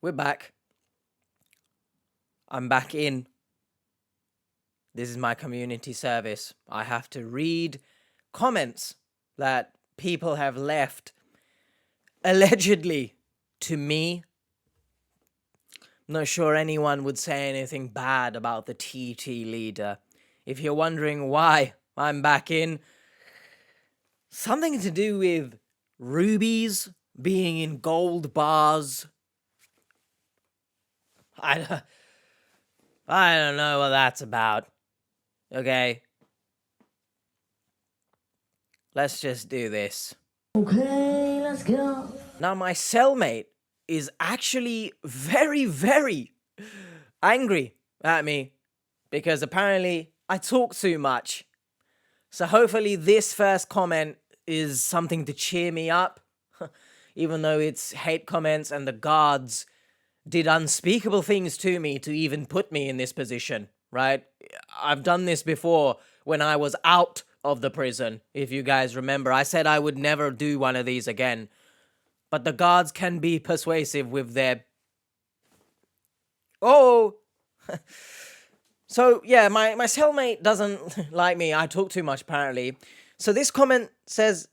We're back. I'm back in. This is my community service. I have to read comments that people have left allegedly to me. I'm not sure anyone would say anything bad about the TT leader. If you're wondering why I'm back in, something to do with rubies being in gold bars. I don't know what that's about. Okay? Let's just do this. Okay, let's go. Now, my cellmate is actually very, very angry at me because apparently I talk too much. So hopefully this first comment is something to cheer me up, even though it's hate comments and the gods did unspeakable things to me to even put me in this position, right? I've done this before when I was out of the prison, if you guys remember. I said I would never do one of these again. But the gods can be persuasive with their... Oh! So, yeah, my cellmate doesn't like me. I talk too much, apparently. So this comment says,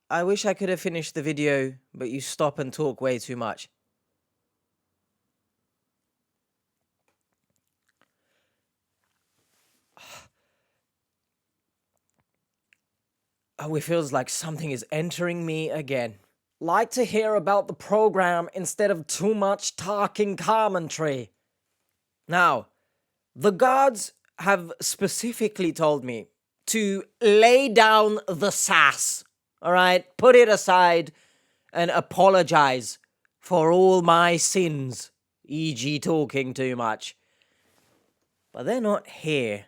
I wish I could have finished the video, but you stop and talk way too much. Oh, it feels like something is entering me again. Like to hear about the program instead of too much talking commentary. Now, the gods have specifically told me to lay down the sass, all right? Put it aside and apologize for all my sins, e.g. talking too much. But they're not here,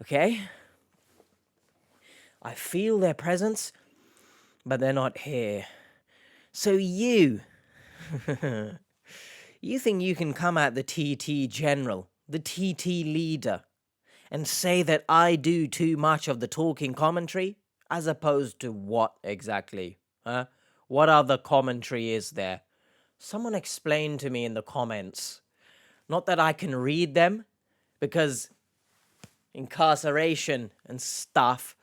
okay? I feel their presence, but they're not here. So you think you can come at the TT general, the TT leader, and say that I do too much of the talking commentary? As opposed to what exactly? Huh? What other commentary is there? Someone explain to me in the comments. Not that I can read them, because incarceration and stuff.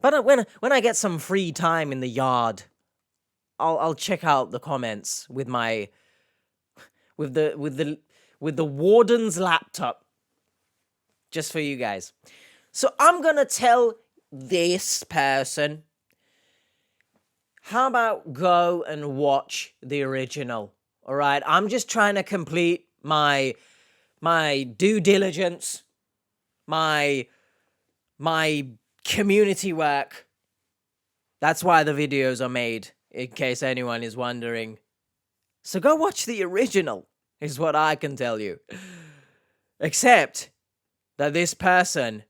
But when I get some free time in the yard, I'll check out the comments with my with the warden's laptop, just for you guys. So I'm gonna tell this person, how about go and watch the original? All right, I'm just trying to complete my due diligence, my community work. That's why the videos are made, in case anyone is wondering. So go watch the original, is what I can tell you. Except that this person,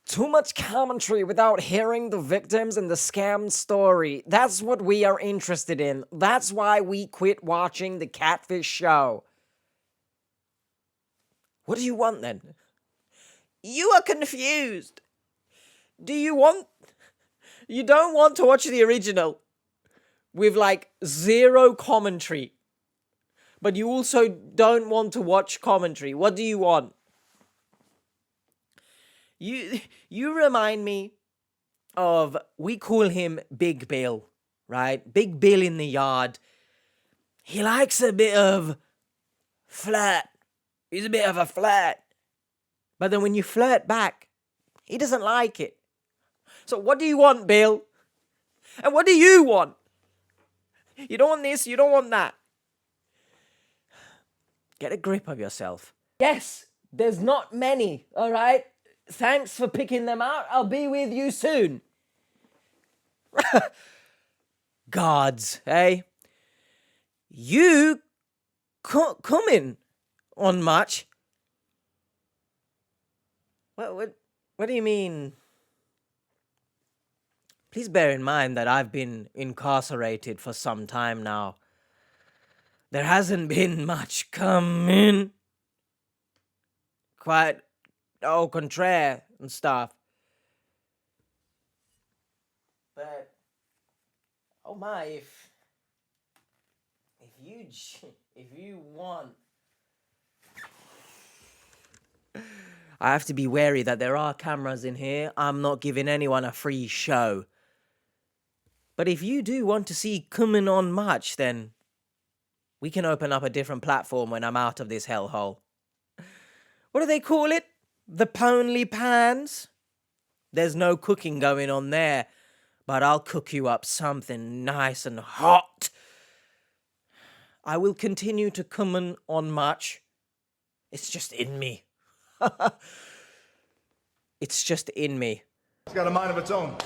too much commentary without hearing the victims and the scam story. That's what we are interested in. That's why we quit watching the Catfish show. What do you want then? You are confused. You don't want to watch the original with like zero commentary, but you also don't want to watch commentary. What do you want? You remind me of, we call him Big Bill, right? Big Bill in the yard. He likes a bit of flirt. He's a bit of a flirt. But then when you flirt back, he doesn't like it. So what do you want, Bill? And what do you want? You don't want this, you don't want that. Get a grip of yourself. Yes, there's not many, all right? Thanks for picking them out. I'll be with you soon. Gods, eh? You can't come in on much. What do you mean? Please bear in mind that I've been incarcerated for some time now. There hasn't been much coming. Quite au contraire and stuff. But, oh my, if if you want, I have to be wary that there are cameras in here. I'm not giving anyone a free show. But if you do want to see Cmmn on much, then we can open up a different platform when I'm out of this hellhole. What do they call it? The Ponely Pans? There's no cooking going on there, but I'll cook you up something nice and hot. I will continue to Cmmn on much. It's just in me. It's just in me. It's got a mind of its own.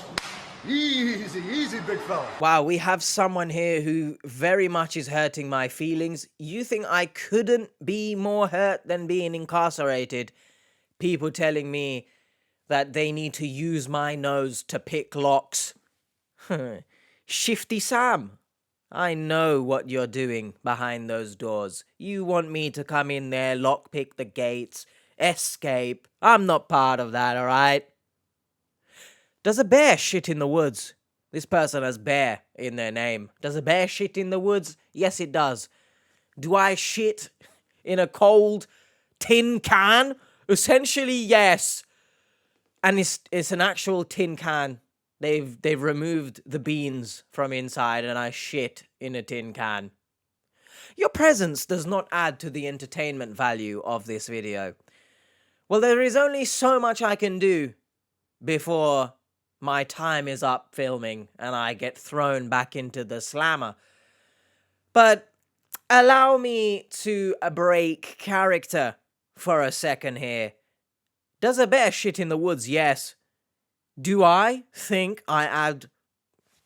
Easy, easy, big fella. Wow, we have someone here who very much is hurting my feelings. You think I couldn't be more hurt than being incarcerated? People telling me that they need to use my nose to pick locks. Shifty Sam, I know what you're doing behind those doors. You want me to come in there, lockpick the gates, escape. I'm not part of that, alright? Does a bear shit in the woods? This person has bear in their name. Does a bear shit in the woods? Yes, it does. Do I shit in a cold tin can? Essentially, yes. And it's an actual tin can. They've removed the beans from inside and I shit in a tin can. Your presence does not add to the entertainment value of this video. Well, there is only so much I can do before my time is up filming and I get thrown back into the slammer. But allow me to break character for a second here. Does a bear shit in the woods? Yes. Do I think I add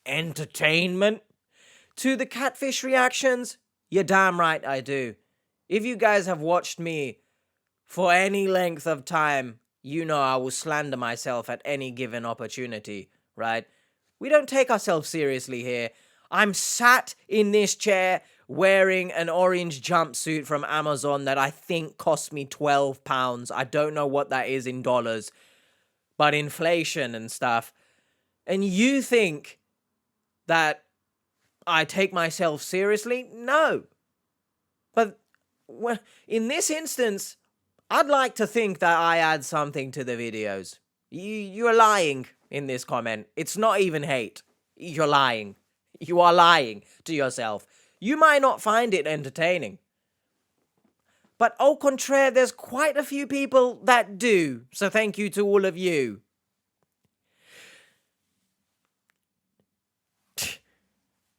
entertainment to the catfish reactions? You're damn right I do. If you guys have watched me for any length of time, you know I will slander myself at any given opportunity, right? We don't take ourselves seriously here. I'm sat in this chair wearing an orange jumpsuit from Amazon that I think cost me £12. I don't know what that is in dollars, but inflation and stuff. And you think that I take myself seriously? No. But in this instance, I'd like to think that I add something to the videos. You're lying in this comment. It's not even hate. You're lying. You are lying to yourself. You might not find it entertaining. But au contraire, there's quite a few people that do. So thank you to all of you.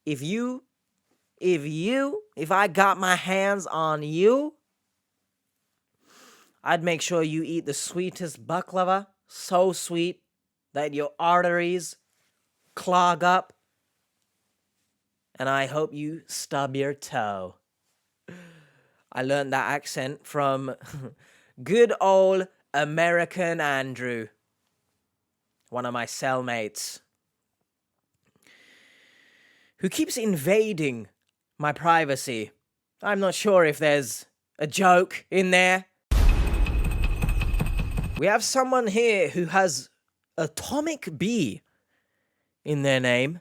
If I got my hands on you, I'd make sure you eat the sweetest baklava, so sweet that your arteries clog up. And I hope you stub your toe. I learned that accent from good old American Andrew, one of my cellmates, who keeps invading my privacy. I'm not sure if there's a joke in there. We have someone here who has Atomic B in their name.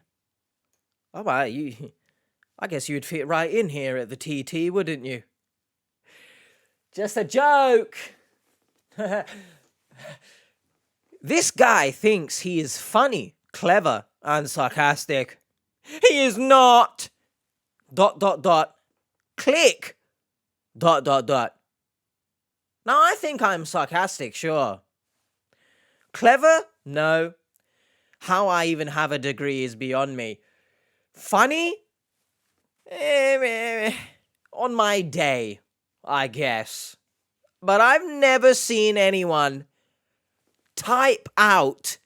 Oh, well, I guess you'd fit right in here at the TT, wouldn't you? Just a joke. This guy thinks he is funny, clever, and sarcastic. He is not. ... Click. ... Now, I think I'm sarcastic, sure. Clever? No. How I even have a degree is beyond me. Funny? On my day, I guess. But I've never seen anyone type out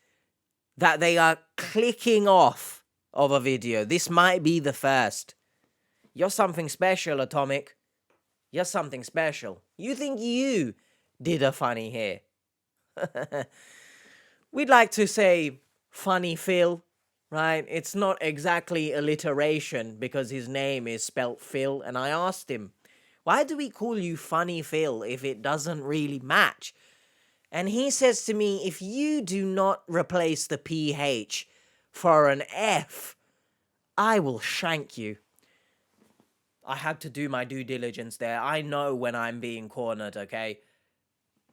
that they are clicking off of a video. This might be the first. You're something special, Atomic. You're something special. You think you did a funny here. We'd like to say funny Phil, right? It's not exactly alliteration because his name is spelt Phil. And I asked him, why do we call you Funny Phil if it doesn't really match? And he says to me, if you do not replace the PH for an F, I will shank you. I had to do my due diligence there. I know when I'm being cornered, okay?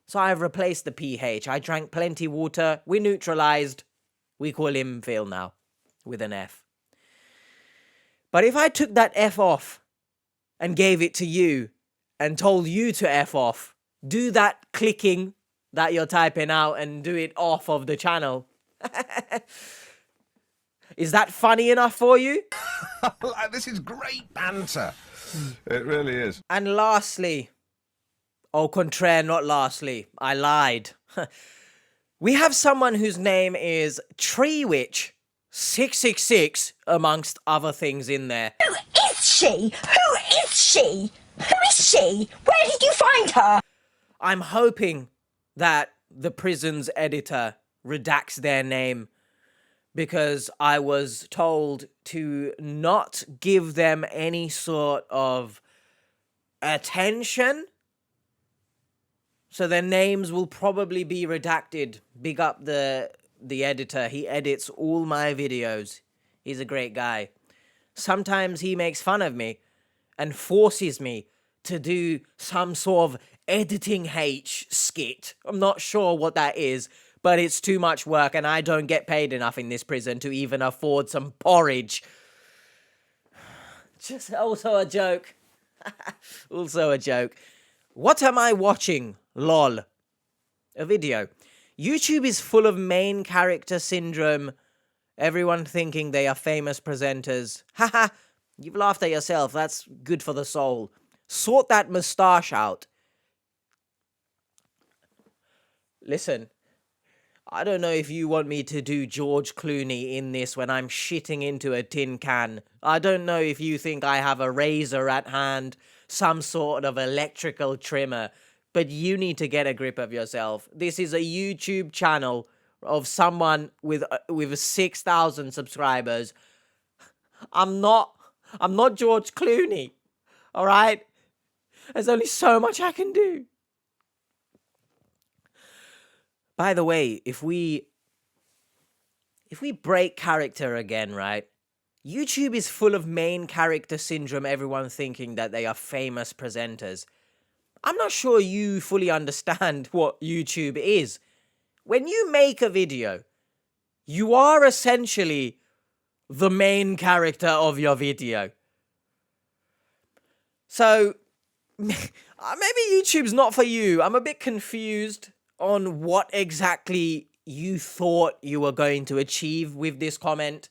So I've replaced the PH. I drank plenty water. We neutralized. We call him Phil now, with an F. But if I took that F off and gave it to you and told you to F off, do that clicking that you're typing out and do it off of the channel. Is that funny enough for you? This is great banter. It really is. And lastly, au contraire, not lastly, I lied. We have someone whose name is Tree Witch 666, amongst other things in there. Who is she? Who is she? Who is she? Where did you find her? I'm hoping that the prison's editor redacts their name, because I was told to not give them any sort of attention. So their names will probably be redacted. Big up the editor. He edits all my videos. He's a great guy. Sometimes he makes fun of me and forces me to do some sort of editing H skit. I'm not sure what that is, but it's too much work and I don't get paid enough in this prison to even afford some porridge. Just also a joke. Also a joke. What am I watching? Lol. A video. YouTube is full of main character syndrome. Everyone thinking they are famous presenters. Haha, you've laughed at yourself. That's good for the soul. Sort that moustache out. Listen, I don't know if you want me to do George Clooney in this when I'm shitting into a tin can. I don't know if you think I have a razor at hand, some sort of electrical trimmer, but you need to get a grip of yourself. This is a YouTube channel of someone with 6,000 subscribers. I'm not George Clooney, all right? There's only so much I can do. By the way, if we break character again, right? YouTube is full of main character syndrome, everyone thinking that they are famous presenters. I'm not sure you fully understand what YouTube is. When you make a video, you are essentially the main character of your video. So, maybe YouTube's not for you. I'm a bit confused on what exactly you thought you were going to achieve with this comment.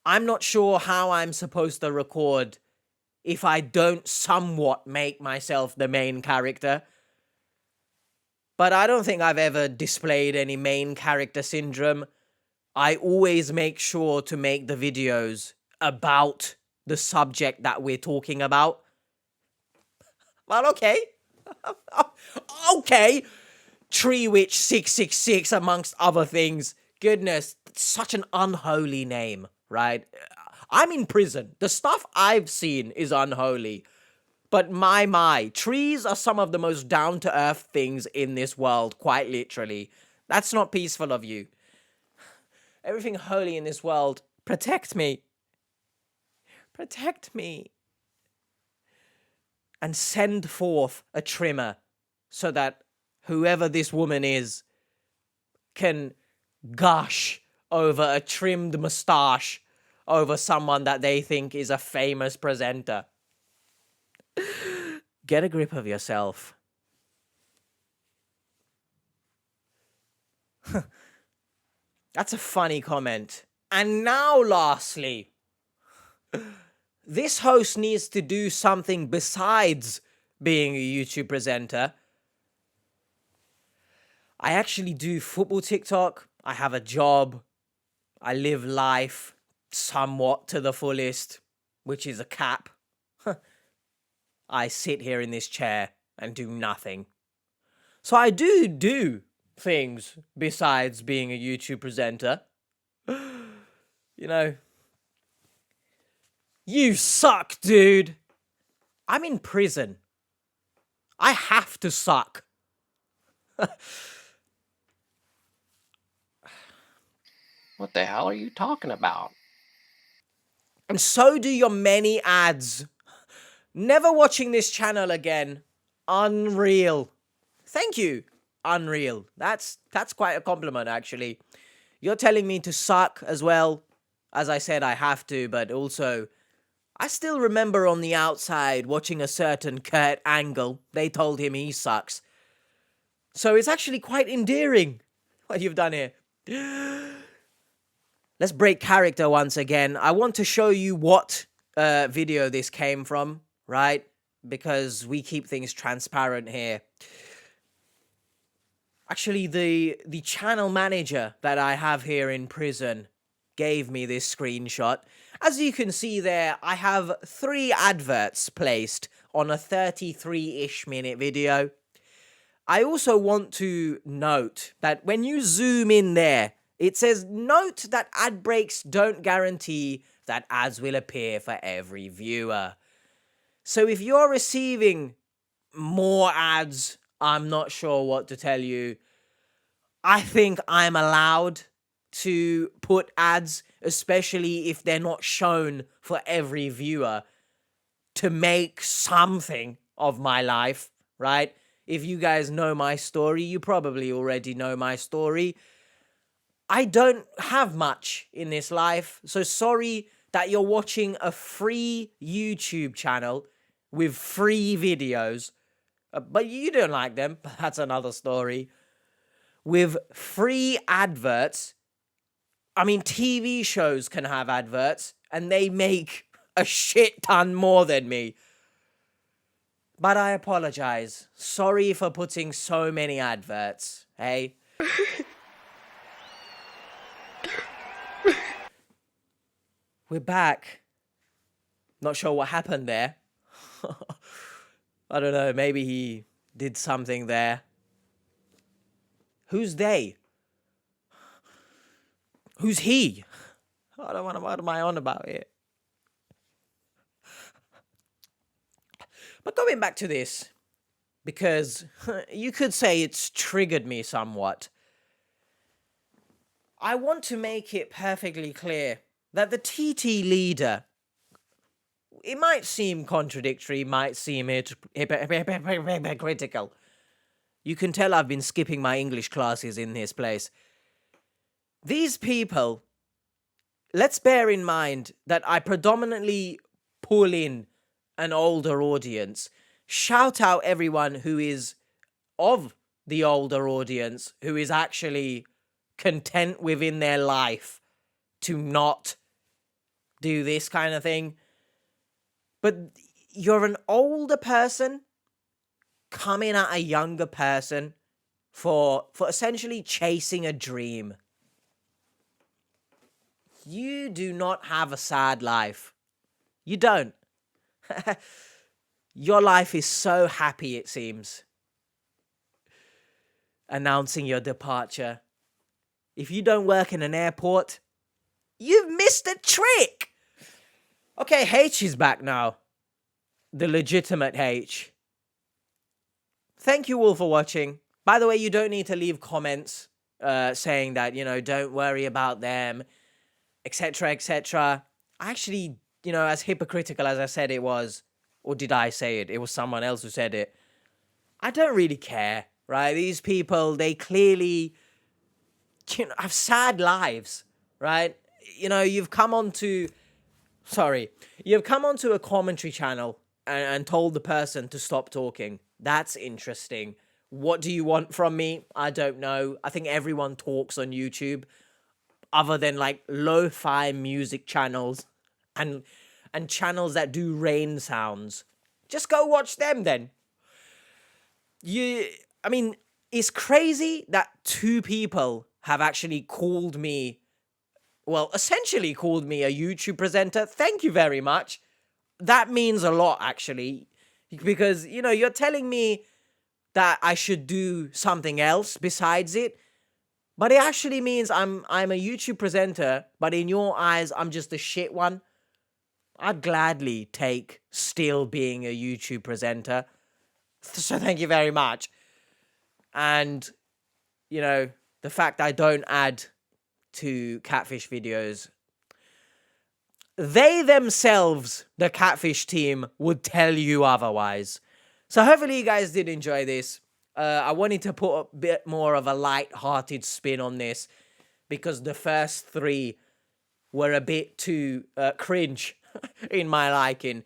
I'm not sure how I'm supposed to record if I don't somewhat make myself the main character. But I don't think I've ever displayed any main character syndrome. I always make sure to make the videos about the subject that we're talking about. Well, okay. Okay. Tree Witch 666, amongst other things. Goodness, such an unholy name, right? I'm in prison. The stuff I've seen is unholy. But my, trees are some of the most down-to-earth things in this world, quite literally. That's not peaceful of you. Everything holy in this world, protect me. Protect me. And send forth a trimmer so that whoever this woman is can gush over a trimmed moustache over someone that they think is a famous presenter. Get a grip of yourself. That's a funny comment. And now, lastly, this host needs to do something besides being a YouTube presenter. I actually do football TikTok. I have a job. I live life somewhat to the fullest, which is a cap. I sit here in this chair and do nothing. So I do things besides being a YouTube presenter. You know, you suck, dude. I'm in prison. I have to suck. What the hell are you talking about? And so do your many ads Never watching this channel again. Unreal. Thank you. Unreal. That's quite a compliment, actually. You're telling me to suck as well. As I said, I have to, but also, I still remember on the outside watching a certain Kurt Angle. They told him he sucks. So it's actually quite endearing what you've done here. Let's break character once again. I want to show you what video this came from, right? Because we keep things transparent here. Actually, the channel manager that I have here in prison gave me this screenshot. As you can see there, I have 3 adverts placed on a 33-ish minute video. I also want to note that when you zoom in there, it says, note that ad breaks don't guarantee that ads will appear for every viewer. So if you're receiving more ads, I'm not sure what to tell you. I think I'm allowed to put ads, especially if they're not shown for every viewer, to make something of my life, right? If you guys know my story, you probably already know my story. I don't have much in this life, so sorry that you're watching a free YouTube channel with free videos, but you don't like them. That's another story. With free adverts. I mean, TV shows can have adverts, and they make a shit ton more than me. But I apologize. Sorry for putting so many adverts, hey? We're back. Not sure what happened there. I don't know, maybe he did something there. Who's they? Who's he? I don't want to, what am I on about here? But going back to this, because you could say it's triggered me somewhat. I want to make it perfectly clear that the TT leader, it might seem contradictory, might seem hypocritical. You can tell I've been skipping my English classes in this place. These people, let's bear in mind that I predominantly pull in an older audience. Shout out everyone who is of the older audience, who is actually content within their life to not do this kind of thing. But you're an older person coming at a younger person for essentially chasing a dream. You do not have a sad life. You don't. Your life is so happy, it seems. Announcing your departure. If you don't work in an airport, you've missed a trick. Okay, H is back now. The legitimate H. Thank you all for watching. By the way, you don't need to leave comments saying that, don't worry about them, etc., etc. Actually, as hypocritical as I said it was, or did I say it? It was someone else who said it. I don't really care, right? These people, they clearly have sad lives, right? You've come onto a commentary channel and told the person to stop talking. That's interesting. What do you want from me? I don't know. I think everyone talks on YouTube, other than like lo-fi music channels and channels that do rain sounds. Just go watch them then. It's crazy that 2 people have actually called me, essentially called me a YouTube presenter. Thank you very much. That means a lot, actually, because, you're telling me that I should do something else besides it, but it actually means I'm a YouTube presenter, but in your eyes, I'm just a shit one. I'd gladly take still being a YouTube presenter. So thank you very much. And, the fact I don't add to catfish videos, they themselves, the Catfish team, would tell you otherwise. So hopefully you guys did enjoy this. I wanted to put a bit more of a light-hearted spin on this because the first 3 were a bit too cringe in my liking.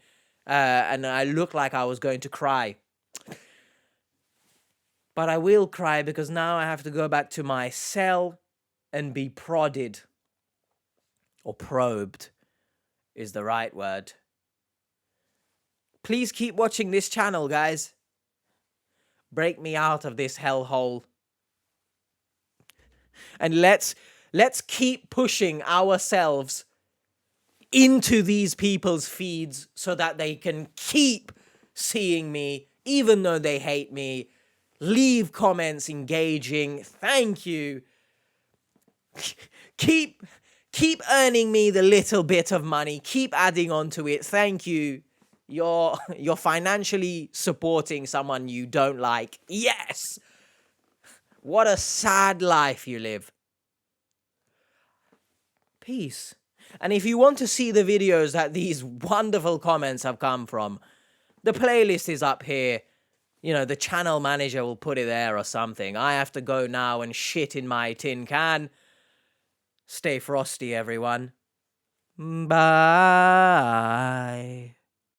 And I looked like I was going to cry. But I will cry because now I have to go back to my cell and be prodded. Or probed is the right word. Please keep watching this channel, guys. Break me out of this hellhole. And let's keep pushing ourselves into these people's feeds so that they can keep seeing me, even though they hate me. Leave comments engaging. Thank you. Keep earning me the little bit of money. Keep adding on to it. Thank you. You're financially supporting someone you don't like. Yes. What a sad life you live. Peace. And if you want to see the videos that these wonderful comments have come from, the playlist is up here. You know, the channel manager will put it there or something. I have to go now and shit in my tin can. Stay frosty, everyone. Bye.